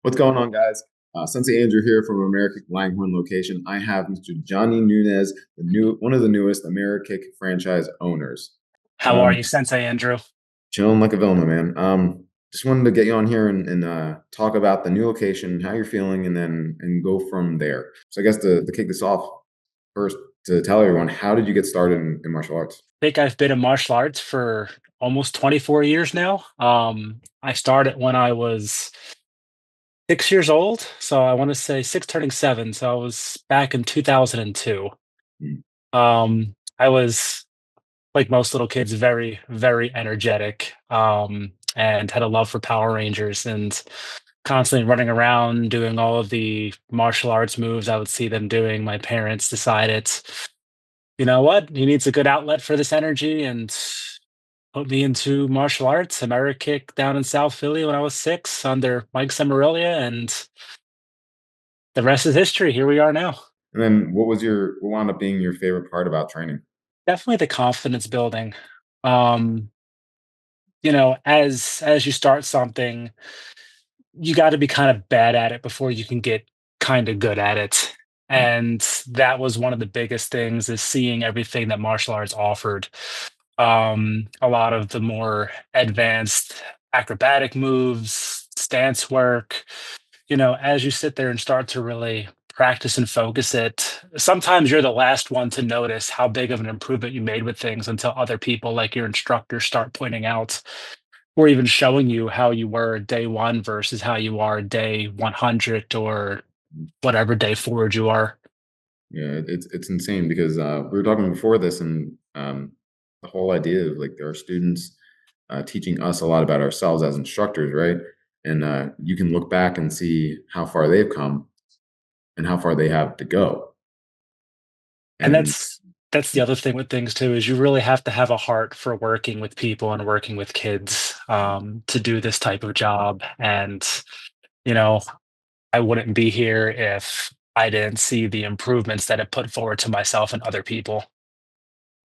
What's going on, guys? Sensei Andrew here from AmeriKick Langhorne location. I have Mr. Johnny Nunez, one of the newest AmeriKick franchise owners. How are you, Sensei Andrew? Chilling like a villain, man. Just wanted to get you on here and talk about the new location, how you're feeling, and go from there. So I guess to kick this off first, to tell everyone, how did you get started in martial arts? I think I've been in martial arts for almost 24 years now. I started when I was 6 years old, so I want to say six turning seven. So I was back in 2002. Mm. I was like most little kids, very, very energetic, and had a love for Power Rangers and constantly running around doing all of the martial arts moves I would see them doing. My parents decided, you know what, he needs a good outlet for this energy and put me into martial arts, AmeriKick down in South Philly when I was 6 under Mike Samarilia, and the rest is history. Here we are now. And then what wound up being your favorite part about training? Definitely the confidence building. Um, as you start something, you got to be kind of bad at it before you can get kind of good at it. And that was one of the biggest things is seeing everything that martial arts offered. A lot of the more advanced acrobatic moves, stance work, as you sit there and start to really practice and focus it, sometimes you're the last one to notice how big of an improvement you made with things until other people, like your instructors, start pointing out or even showing you how you were day one versus how you are day 100 or whatever day forward you are. Yeah, it's insane because we were talking before this, and the whole idea of like our students teaching us a lot about ourselves as instructors, right? And you can look back and see how far they've come and how far they have to go. And And that's the other thing with things too is you really have to have a heart for working with people and working with kids to do this type of job. And you know, I wouldn't be here if I didn't see the improvements that it put forward to myself and other people.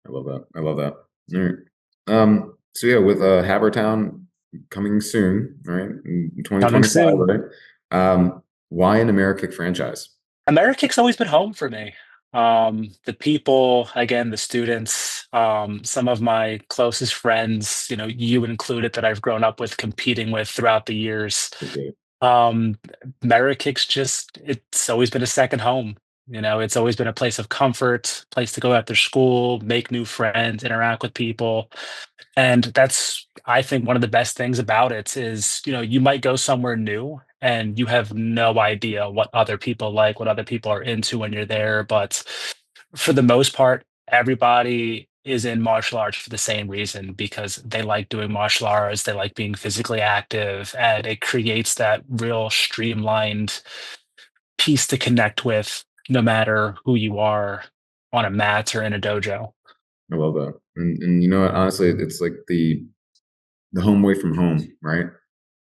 I love that. I love that. All right. So yeah, with Havertown coming soon, right? In Coming 2025, soon. right? Why an AmeriKick franchise? AmeriKick's always been home for me. The people, again, the students, some of my closest friends, you included, that I've grown up with, competing with throughout the years. Okay. Um, AmeriKick's it's always been a second home. It's always been a place of comfort, place to go after school, make new friends, interact with people. And that's, I think, one of the best things about it is, you might go somewhere new and you have no idea what other people like, what other people are into when you're there. But for the most part, everybody is in martial arts for the same reason because they like doing martial arts, they like being physically active, and it creates that real streamlined piece to connect with no matter who you are on a mat or in a dojo. I love that. And you know what? Honestly, it's like the home away from home, right?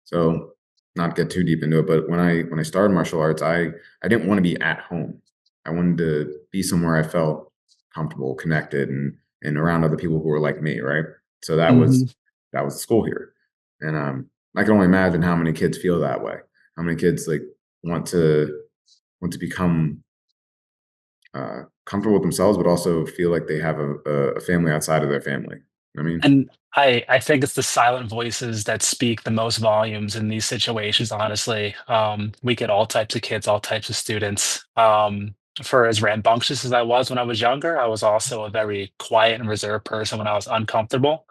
So not get too deep into it, but when I started martial arts, I didn't want to be at home. I wanted to be somewhere I felt comfortable, connected, and around other people who were like me, right? So Mhm. that was school here, and I can only imagine how many kids feel that way. How many kids like want to want to become comfortable with themselves, but also feel like they have a family outside of their family. I mean, And I think it's the silent voices that speak the most volumes in these situations, honestly. We get all types of kids, all types of students. For as rambunctious as I was when I was younger, I was also a very quiet and reserved person when I was uncomfortable.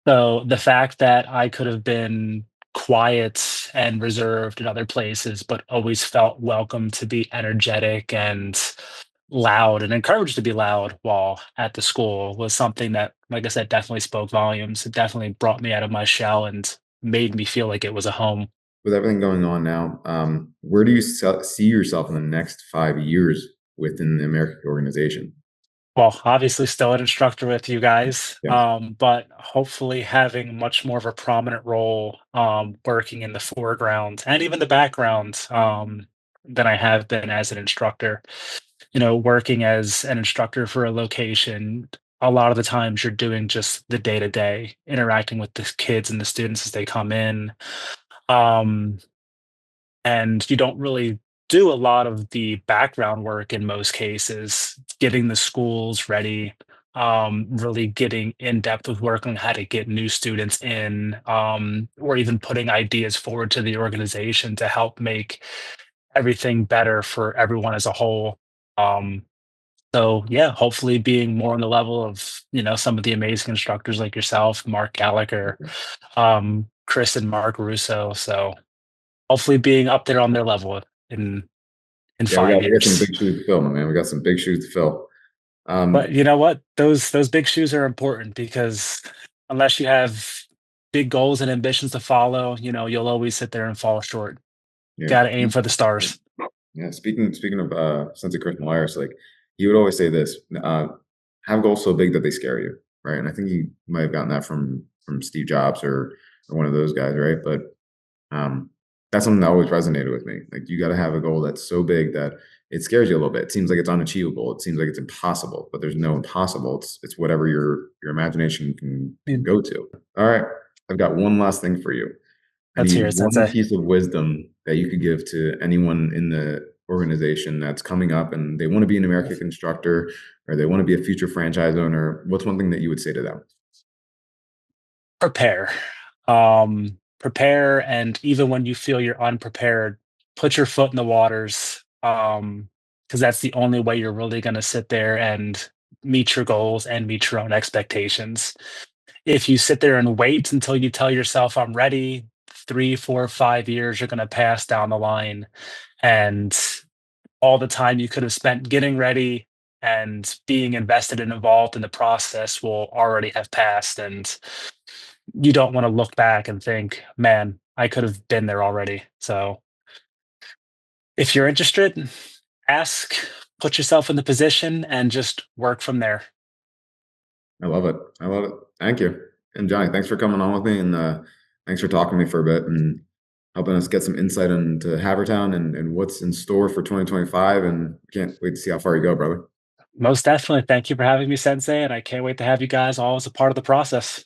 So the fact that I could have been quiet and reserved in other places, but always felt welcome to be energetic and loud and encouraged to be loud while at the school was something that, like I said, definitely spoke volumes. It definitely brought me out of my shell and made me feel like it was a home. with everything going on now, where do you see yourself in the next 5 years within the American organization? Well, obviously, still an instructor with you guys, Yeah. but hopefully having much more of a prominent role, working in the foreground and even the background, than I have been as an instructor. Working as an instructor for a location, a lot of the times you're doing just the day to day, interacting with the kids and the students as they come in. Um, and you don't really do a lot of the background work in most cases, getting the schools ready, really getting in depth with work on how to get new students in, or even putting ideas forward to the organization to help make everything better for everyone as a whole. Um, so yeah, hopefully being more on the level of, some of the amazing instructors like yourself, Mark Gallagher, Chris and Mark Russo. So hopefully being up there on their level in Yeah, 5 we got some years. big shoes to fill, my man. We got some big shoes to fill. But Um, you know what? Those big shoes are important because unless you have big goals and ambitions to follow, you'll always sit there and fall short. yeah. Gotta aim for the stars. Yeah, speaking of Sensei Chris Elias, like he would always say this: have goals so big that they scare you, right? And I think he might have gotten that from Steve Jobs or one of those guys, right? But um, that's something that always resonated with me. Like you got to have a goal that's so big that it scares you a little bit. It seems like it's unachievable. It seems like it's impossible, but there's no impossible. It's whatever your imagination can Mm. go to. All right, I've got one last thing for you. I Let's hear need it, one Sensei. piece of wisdom that you could give to anyone in the organization that's coming up and they want to be an AmeriKick instructor or they want to be a future franchise owner. What's one thing that you would say to them? Prepare. Prepare, and even when you feel you're unprepared, put your foot in the waters, because that's the only way you're really gonna sit there and meet your goals and meet your own expectations. If you sit there and wait until you tell yourself, "I'm ready," 3, 4, 5 years are gonna pass down the line, and all the time you could have spent getting ready and being invested and involved in the process will already have passed, and you don't wanna look back and think, "Man, I could have been there already." So, if you're interested, ask, put yourself in the position, and just work from there. I love it. I love it. Thank you. And Johnny, thanks for coming on with me and thanks for talking to me for a bit and helping us get some insight into Havertown and what's in store for 2025. And can't wait to see how far you go, brother. Most definitely, thank you for having me, Sensei, and I can't wait to have you guys all as a part of the process.